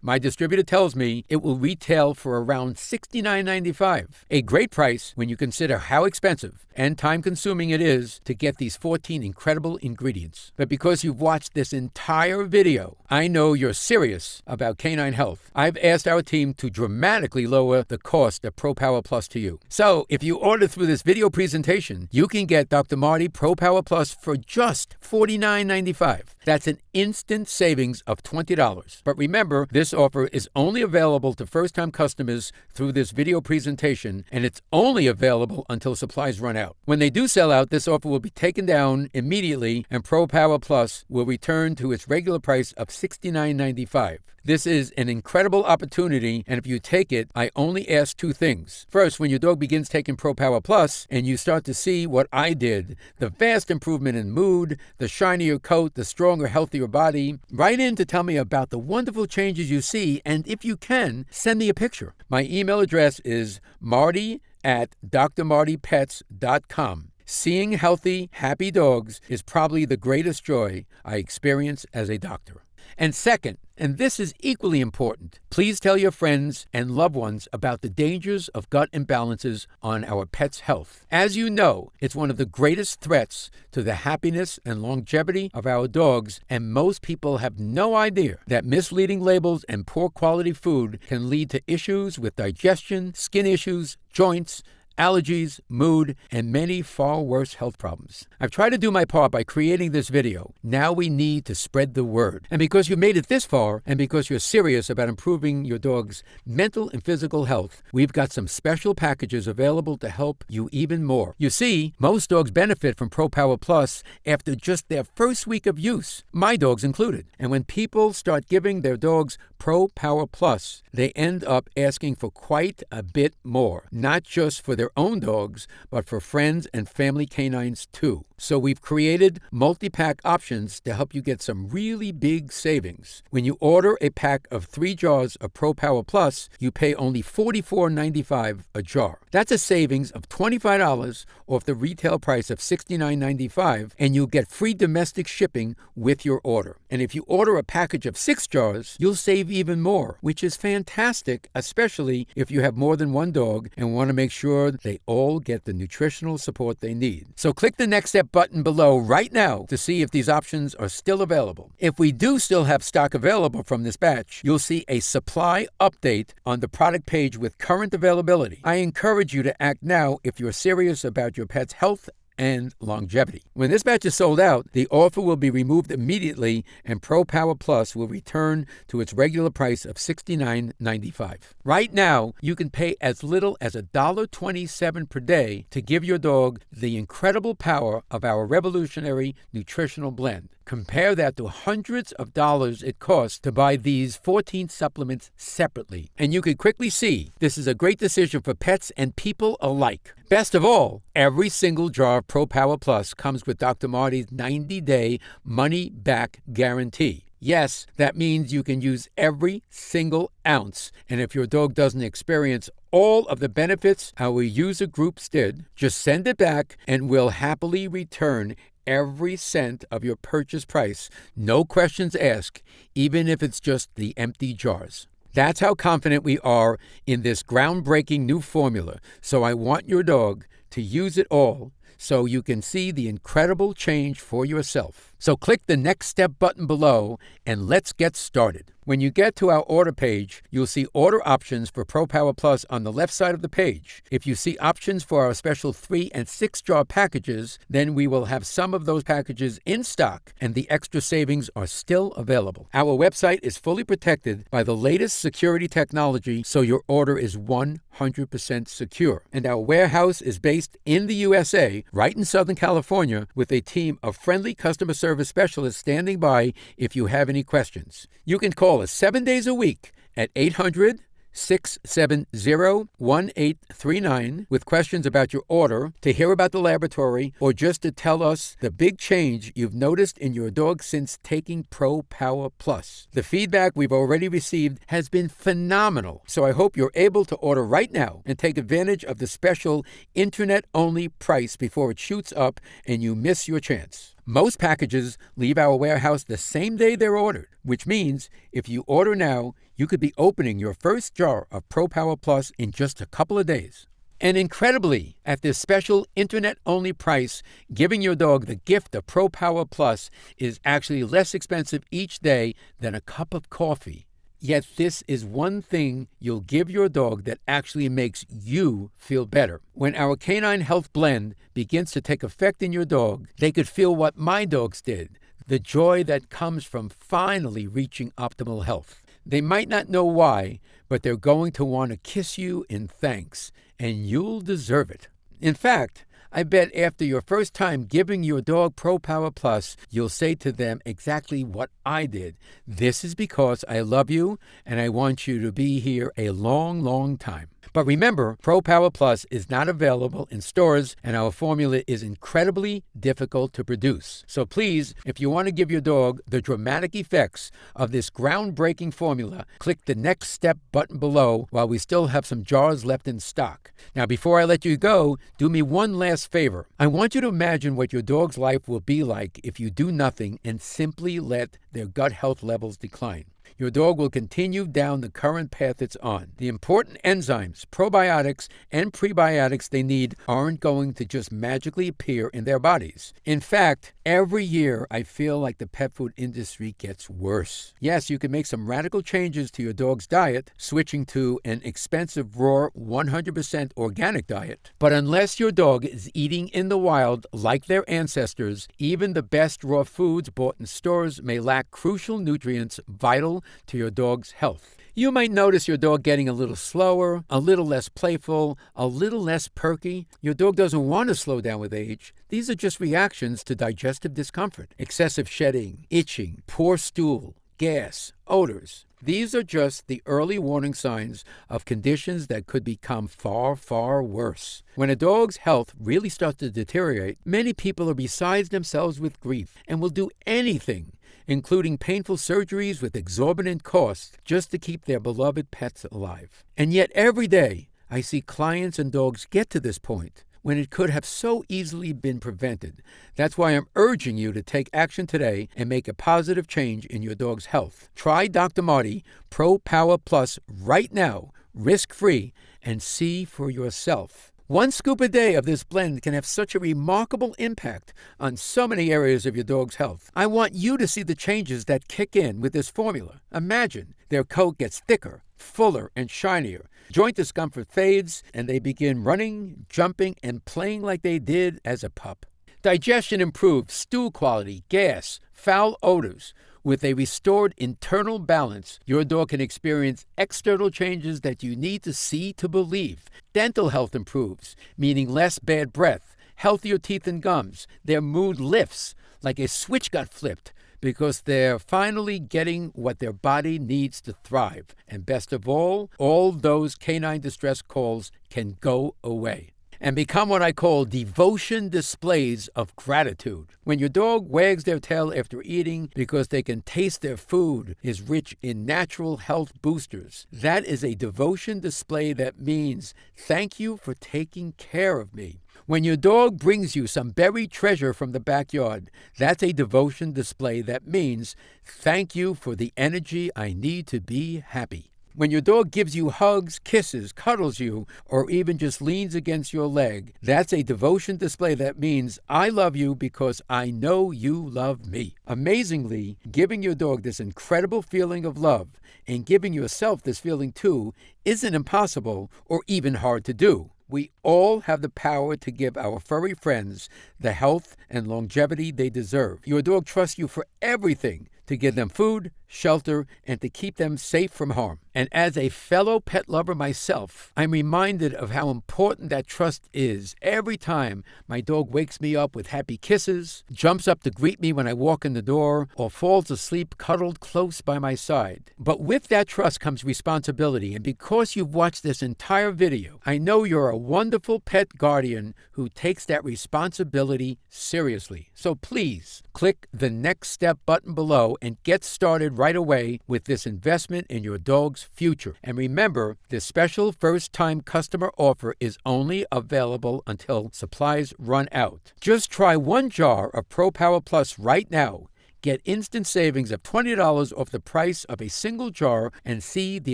my distributor tells me it will retail for around $69.95, a great price when you consider how expensive and time-consuming it is to get these 14 incredible ingredients. But because you've watched this entire video, I know you're serious about canine health. I've asked our team to dramatically lower the cost of ProPower Plus to you. So if you order through this video presentation, you can get Dr. Marty ProPower Plus for just $49.95. That's an instant savings of $20. But remember, this offer is only available to first-time customers through this video presentation, and it's only available until supplies run out. When they do sell out, this offer will be taken down immediately, and ProPower Plus will return to its regular price of $69.95. This is an incredible opportunity, and if you take it, I only ask two things. First, when your dog begins taking ProPower Plus and you start to see what I did, the vast improvement in mood, the shinier coat, the stronger, healthier body, write in to tell me about the wonderful changes you see, and if you can, send me a picture. My email address is marty@drmartypets.com. Seeing healthy, happy dogs is probably the greatest joy I experience as a doctor. And second, and this is equally important, please tell your friends and loved ones about the dangers of gut imbalances on our pets' health. As you know, it's one of the greatest threats to the happiness and longevity of our dogs, and most people have no idea that misleading labels and poor quality food can lead to issues with digestion, skin issues, joints, allergies, mood, and many far worse health problems. I've tried to do my part by creating this video. Now we need to spread the word. And because you made it this far, and because you're serious about improving your dog's mental and physical health, we've got some special packages available to help you even more. You see, most dogs benefit from ProPower Plus after just their first week of use, my dogs included. And when people start giving their dogs ProPower Plus, they end up asking for quite a bit more, not just for their own dogs, but for friends and family canines too. So we've created multi-pack options to help you get some really big savings. When you order a pack of 3 jars of ProPower Plus, you pay only $44.95 a jar. That's a savings of $25 off the retail price of $69.95, and you'll get free domestic shipping with your order. And if you order a package of 6 jars, you'll save even more, which is fantastic, especially if you have more than one dog and want to make sure they all get the nutritional support they need. So click the next step button below right now to see if these options are still available. If we do still have stock available from this batch, you'll see a supply update on the product page with current availability. I encourage you to act now if you're serious about your pet's health and longevity. When this batch is sold out, the offer will be removed immediately and ProPower Plus will return to its regular price of $69.95. Right now, you can pay as little as $1.27 per day to give your dog the incredible power of our revolutionary nutritional blend. Compare that to hundreds of dollars it costs to buy these 14 supplements separately. And you can quickly see this is a great decision for pets and people alike. Best of all, every single jar of ProPower Plus comes with Dr. Marty's 90-day money-back guarantee. Yes, that means you can use every single ounce. And if your dog doesn't experience all of the benefits our user groups did, just send it back and we'll happily return every cent of your purchase price, no questions asked, even if it's just the empty jars. That's how confident we are in this groundbreaking new formula. So I want your dog to use it all so you can see the incredible change for yourself. So click the next step button below and let's get started. When you get to our order page, you'll see order options for ProPower Plus on the left side of the page. If you see options for our special 3 and 6 jar packages, then we will have some of those packages in stock and the extra savings are still available. Our website is fully protected by the latest security technology, so your order is 100% secure. And our warehouse is based in the USA, right in Southern California, with a team of friendly customer service specialists standing by if you have any questions. You can call us 7 days a week at 800-670-1839 with questions about your order, to hear about the laboratory, or just to tell us the big change you've noticed in your dog since taking ProPower Plus. The feedback we've already received has been phenomenal, so I hope you're able to order right now and take advantage of the special internet-only price before it shoots up and you miss your chance. Most packages leave our warehouse the same day they're ordered, which means if you order now, you could be opening your first jar of ProPower Plus in just a couple of days. And incredibly, at this special internet-only price, giving your dog the gift of ProPower Plus is actually less expensive each day than a cup of coffee. Yet this is one thing you'll give your dog that actually makes you feel better. When our canine health blend begins to take effect in your dog, they could feel what my dogs did, the joy that comes from finally reaching optimal health. They might not know why, but they're going to want to kiss you in thanks, and you'll deserve it. In fact, I bet after your first time giving your dog ProPower Plus, you'll say to them exactly what I did. This is because I love you and I want you to be here a long, long time. But remember, ProPower Plus is not available in stores and our formula is incredibly difficult to produce. So please, if you want to give your dog the dramatic effects of this groundbreaking formula, click the next step button below while we still have some jars left in stock. Now, before I let you go, do me one last this favor. I want you to imagine what your dog's life will be like if you do nothing and simply let their gut health levels decline. Your dog will continue down the current path it's on. The important enzymes, probiotics, and prebiotics they need aren't going to just magically appear in their bodies. In fact, every year I feel like the pet food industry gets worse. Yes, you can make some radical changes to your dog's diet, switching to an expensive raw 100% organic diet. But unless your dog is eating in the wild like their ancestors, even the best raw foods bought in stores may lack crucial nutrients vital to your dog's health. You might notice your dog getting a little slower, a little less playful, a little less perky. Your dog doesn't want to slow down with age. These are just reactions to digestive discomfort, excessive shedding, itching, poor stool, gas, odors. These are just the early warning signs of conditions that could become far, far worse. When a dog's health really starts to deteriorate, many people are beside themselves with grief and will do anything, including painful surgeries with exorbitant costs, just to keep their beloved pets alive. And yet every day, I see clients and dogs get to this point when it could have so easily been prevented. That's why I'm urging you to take action today and make a positive change in your dog's health. Try Dr. Marty ProPower Plus right now, risk-free, and see for yourself. One scoop a day of this blend can have such a remarkable impact on so many areas of your dog's health. I want you to see the changes that kick in with this formula. Imagine their coat gets thicker, fuller, and shinier. Joint discomfort fades, and they begin running, jumping, and playing like they did as a pup. Digestion improves, stool quality, gas, foul odors. With a restored internal balance, your dog can experience external changes that you need to see to believe. Dental health improves, meaning less bad breath, healthier teeth and gums. Their mood lifts like a switch got flipped because they're finally getting what their body needs to thrive. And best of all those canine distress calls can go away and become what I call devotion displays of gratitude. When your dog wags their tail after eating because they can taste their food is rich in natural health boosters, that is a devotion display that means, thank you for taking care of me. When your dog brings you some buried treasure from the backyard, that's a devotion display that means, thank you for the energy I need to be happy. When your dog gives you hugs, kisses, cuddles you, or even just leans against your leg, that's a devotion display that means, I love you because I know you love me. Amazingly, giving your dog this incredible feeling of love and giving yourself this feeling too isn't impossible or even hard to do. We all have the power to give our furry friends the health and longevity they deserve. Your dog trusts you for everything, to give them food, shelter, and to keep them safe from harm. And as a fellow pet lover myself, I'm reminded of how important that trust is every time my dog wakes me up with happy kisses, jumps up to greet me when I walk in the door, or falls asleep cuddled close by my side. But with that trust comes responsibility, and because you've watched this entire video, I know you're a wonderful pet guardian who takes that responsibility seriously. So please, click the Next Step button below and get started right away with this investment in your dog's future. And remember, this special first-time customer offer is only available until supplies run out. Just try one jar of ProPower Plus right now. Get instant savings of $20 off the price of a single jar and see the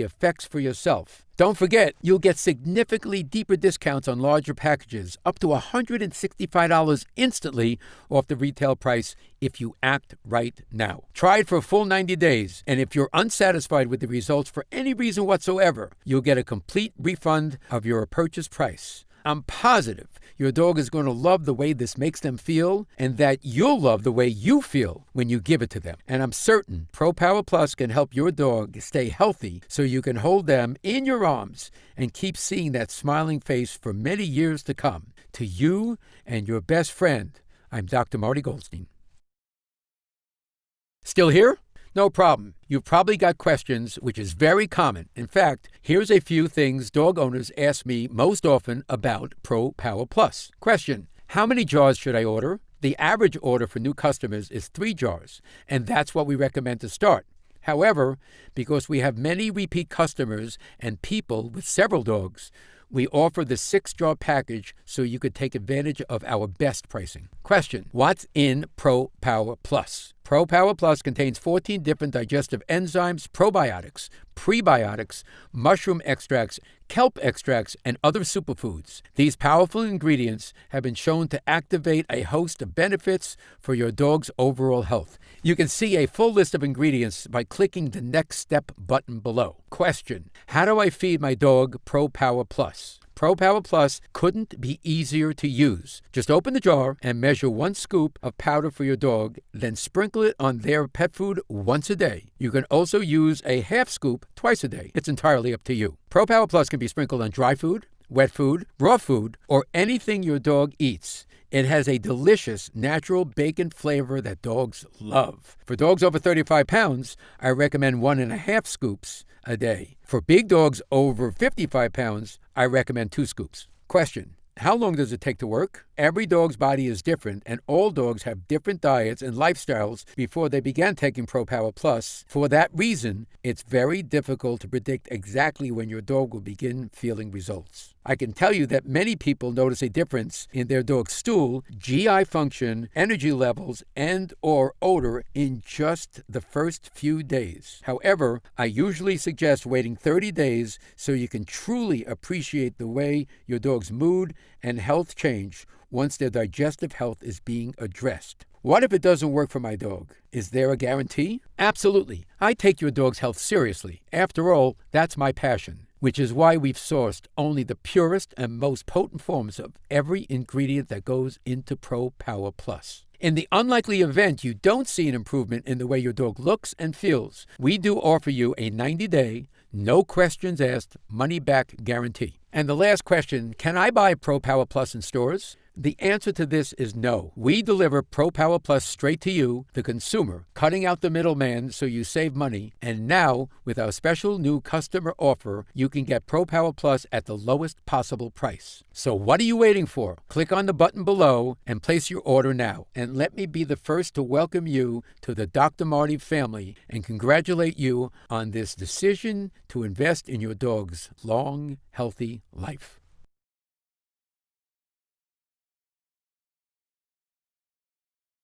effects for yourself. Don't forget, you'll get significantly deeper discounts on larger packages, up to $165 instantly off the retail price if you act right now. Try it for a full 90 days, and if you're unsatisfied with the results for any reason whatsoever, you'll get a complete refund of your purchase price. I'm positive your dog is going to love the way this makes them feel, and that you'll love the way you feel when you give it to them. And I'm certain ProPower Plus can help your dog stay healthy so you can hold them in your arms and keep seeing that smiling face for many years to come. To you and your best friend, I'm Dr. Marty Goldstein. Still here? No problem. You've probably got questions, which is very common. In fact, here's a few things dog owners ask me most often about ProPower Plus. Question: how many jars should I order? The average order for new customers is 3 jars, and that's what we recommend to start. However, because we have many repeat customers and people with several dogs, we offer the 6-jar package so you could take advantage of our best pricing. Question: what's in ProPower Plus? ProPower Plus contains 14 different digestive enzymes, probiotics, prebiotics, mushroom extracts, kelp extracts, and other superfoods. These powerful ingredients have been shown to activate a host of benefits for your dog's overall health. You can see a full list of ingredients by clicking the Next Step button below. Question: how do I feed my dog ProPower Plus? ProPower Plus couldn't be easier to use. Just open the jar and measure 1 scoop of powder for your dog, then sprinkle it on their pet food once a day. You can also use a half scoop twice a day. It's entirely up to you. ProPower Plus can be sprinkled on dry food, wet food, raw food, or anything your dog eats. It has a delicious natural bacon flavor that dogs love. For dogs over 35 pounds, I recommend 1.5 scoops a day. For big dogs over 55 pounds, I recommend 2 scoops. Question: how long does it take to work? Every dog's body is different, and all dogs have different diets and lifestyles before they began taking ProPower Plus. For that reason, it's very difficult to predict exactly when your dog will begin feeling results. I can tell you that many people notice a difference in their dog's stool, GI function, energy levels, and/or odor in just the first few days. However, I usually suggest waiting 30 days so you can truly appreciate the way your dog's mood and health change once their digestive health is being addressed. What if it doesn't work for my dog? Is there a guarantee? Absolutely. I take your dog's health seriously. After all, that's my passion, which is why we've sourced only the purest and most potent forms of every ingredient that goes into ProPower Plus. In the unlikely event you don't see an improvement in the way your dog looks and feels, we do offer you a 90-day, no questions asked, money-back guarantee. And the last question: can I buy ProPower Plus in stores? The answer to this is no. We deliver ProPower Plus straight to you, the consumer, cutting out the middleman so you save money. And now, with our special new customer offer, you can get ProPower Plus at the lowest possible price. So what are you waiting for? Click on the button below and place your order now. And let me be the first to welcome you to the Dr. Marty family and congratulate you on this decision to invest in your dog's long, healthy life.